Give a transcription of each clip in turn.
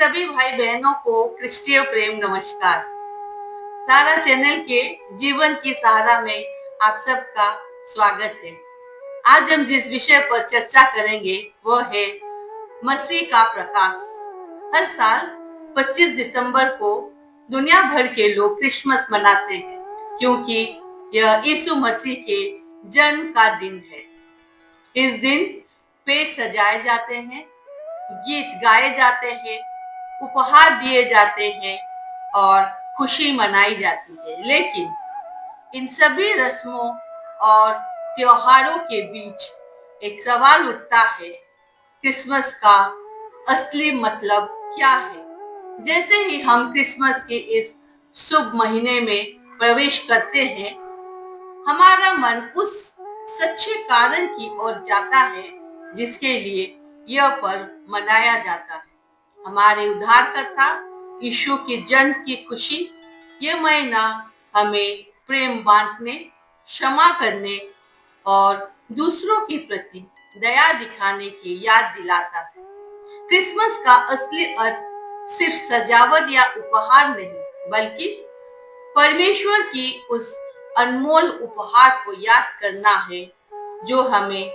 सभी भाई बहनों को क्रिस्टीय प्रेम नमस्कार। सारा चैनल के जीवन की सहारा में आप सबका स्वागत है। आज हम जिस विषय पर चर्चा करेंगे वो है मसीह का प्रकाश। हर साल 25 दिसंबर को दुनिया भर के लोग क्रिसमस मनाते हैं क्योंकि यह यीशु मसीह के जन्म का दिन है। इस दिन पेड़ सजाए जाते हैं, गीत गाए जाते हैं, उपहार दिए जाते हैं और खुशी मनाई जाती है। लेकिन इन सभी रस्मों और त्योहारों के बीच एक सवाल उठता है, क्रिसमस का असली मतलब क्या है? जैसे ही हम क्रिसमस के इस शुभ महीने में प्रवेश करते हैं, हमारा मन उस सच्चे कारण की ओर जाता है जिसके लिए यह पर्व मनाया जाता है। हमारे उद्धारकर्ता यीशु के जन्म की खुशी। ये महीना हमें प्रेम बांटने, क्षमा करने और दूसरों के प्रति दया दिखाने की याद दिलाता है। क्रिसमस का असली अर्थ सिर्फ सजावट या उपहार नहीं, बल्कि परमेश्वर की उस अनमोल उपहार को याद करना है जो हमें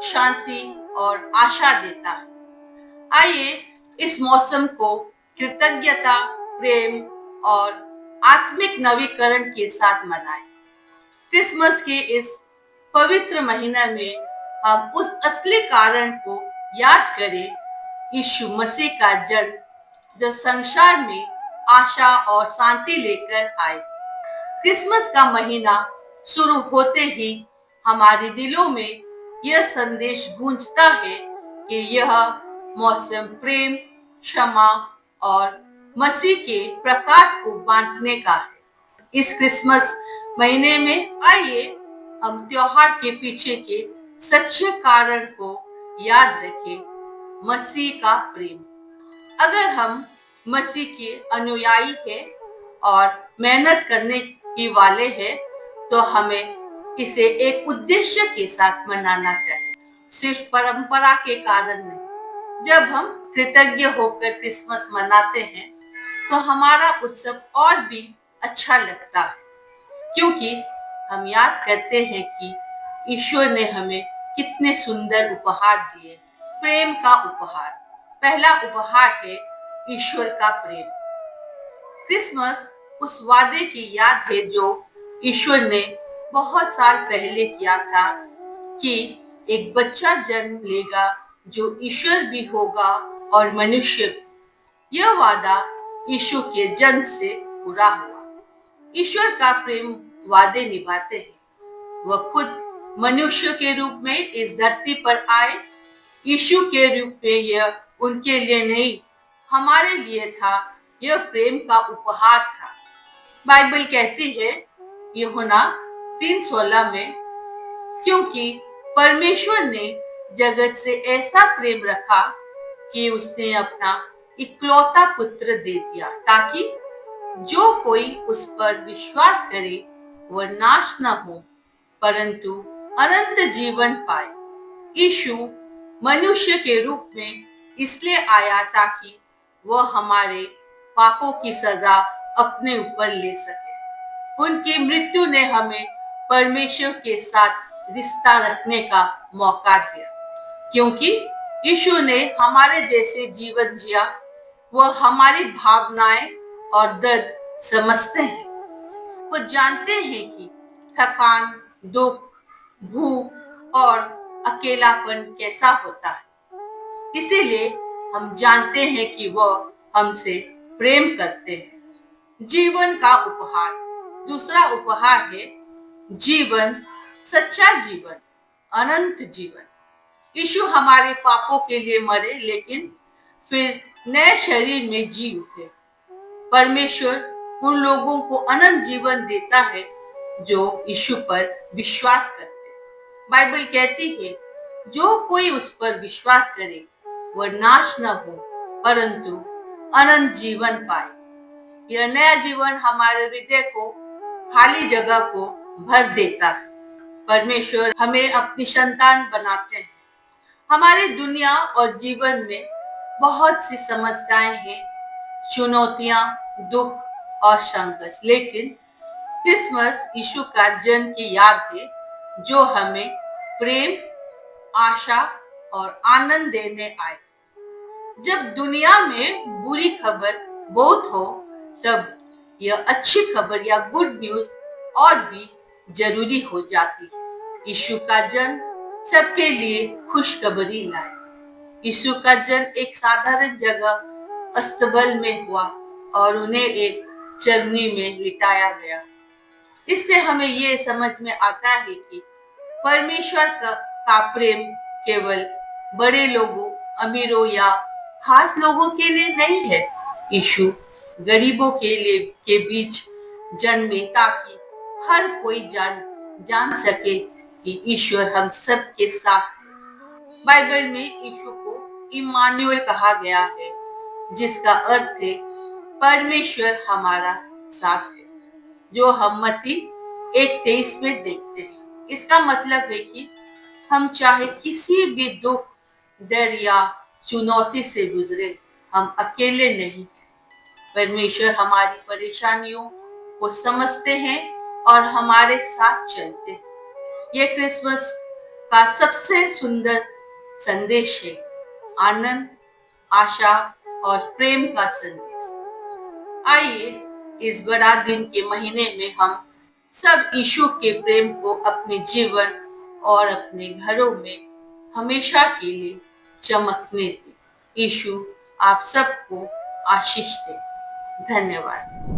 शांति और आशा देता है। आइए इस मौसम को कृतज्ञता, प्रेम और आत्मिक नवीकरण के साथ मनाएं। क्रिसमस के इस पवित्र महीने में हम उस असली कारण को याद करें, यीशु मसीह का जन्म जो संसार में आशा और शांति लेकर आए। क्रिसमस का महीना शुरू होते ही हमारे दिलों में यह संदेश गूंजता है कि यह मौसम प्रेम, क्षमा और मसीह के प्रकाश को बांटने का है। इस क्रिसमस महीने में आइए हम त्योहार के पीछे के सच्चे कारण को याद रखें, मसीह का प्रेम। अगर हम मसीह के अनुयायी हैं और मेहनत करने की वाले हैं, तो हमें इसे एक उद्देश्य के साथ मनाना चाहिए, सिर्फ परंपरा के कारण नहीं। जब हम कृतज्ञ होकर क्रिसमस मनाते हैं, तो हमारा उत्सव और भी अच्छा लगता है, क्योंकि हम याद करते हैं कि ईश्वर ने हमें कितने सुंदर उपहार दिए। प्रेम का उपहार। पहला उपहार है ईश्वर का प्रेम। क्रिसमस उस वादे की याद है जो ईश्वर ने बहुत साल पहले किया था कि एक बच्चा जन्म लेगा जो ईश्वर भी होगा और मनुष्य भी। यह वादा यीशु के जन्म से पूरा हुआ। ईश्वर का प्रेम वादे निभाते हैं। वह खुद मनुष्य के रूप में इस धरती पर आए। यीशु के रूप में यह उनके लिए नहीं, हमारे लिए था। यह प्रेम का उपहार था। बाइबल कहती है यूहन्ना 3:16 में, क्योंकि परमेश्वर ने जगत से ऐसा प्रेम रखा कि उसने अपना इकलौता पुत्र दे दिया, ताकि जो कोई उस पर विश्वास करे वह नाश न हो परंतु अनंत जीवन पाए। यीशु मनुष्य के रूप में इसलिए आया ताकि वह हमारे पापों की सजा अपने ऊपर ले सके। उनकी मृत्यु ने हमें परमेश्वर के साथ रिश्ता रखने का मौका दिया। क्योंकि यीशु ने हमारे जैसे जीवन जिया, वह हमारी भावनाएं और दर्द समझते हैं। वो जानते हैं कि थकान, दुख, भूख और अकेलापन कैसा होता है। इसीलिए हम जानते हैं कि वह हमसे प्रेम करते हैं। जीवन का उपहार। दूसरा उपहार है जीवन, सच्चा जीवन, अनंत जीवन। यीशु हमारे पापों के लिए मरे, लेकिन फिर नए शरीर में जी उठे। परमेश्वर उन लोगों को अनंत जीवन देता है जो यीशु पर विश्वास करते हैं। बाइबल कहती है जो कोई उस पर विश्वास करे वह नाश न हो परंतु अनंत जीवन पाए। यह नया जीवन हमारे हृदय को, खाली जगह को भर देता है। परमेश्वर हमें अपनी संतान बनाते हैं। हमारी दुनिया और जीवन में बहुत सी समस्याएं हैं चुनौतियां, दुख और संघर्ष, लेकिन क्रिसमस यीशु का जन्म की याद है जो हमें प्रेम, आशा और आनंद देने आए। जब दुनिया में बुरी खबर बहुत हो, तब यह अच्छी खबर या गुड न्यूज और भी जरूरी हो जाती है। यीशु का जन्म सबके लिए खुशखबरी लाए। यीशु का जन्म एक साधारण जगह अस्तबल में हुआ और उन्हें एक चरनी में लिटाया गया। इससे हमें ये समझ में आता है कि परमेश्वर का प्रेम केवल बड़े लोगों, अमीरों या खास लोगों के लिए नहीं है। यीशु गरीबों के लिए के बीच जन्मे ताकि हर कोई जान सके कि ईश्वर हम सब के साथ है। बाइबल में यीशु को इमानुएल कहा गया है, जिसका अर्थ है परमेश्वर हमारा साथ है, जो हम मत्ती 1:23 में देखते हैं। इसका मतलब है कि हम चाहे किसी भी दुख, डर या चुनौती से गुजरे, हम अकेले नहीं हैं। परमेश्वर हमारी परेशानियों को समझते हैं और हमारे साथ चलते हैं। यह क्रिसमस का सबसे सुंदर संदेश है, आनंद, आशा और प्रेम का संदेश। आइए इस बड़ा दिन के महीने में हम सब यीशु के प्रेम को अपने जीवन और अपने घरों में हमेशा के लिए चमकने दें। यीशु आप सबको आशीष दे। धन्यवाद।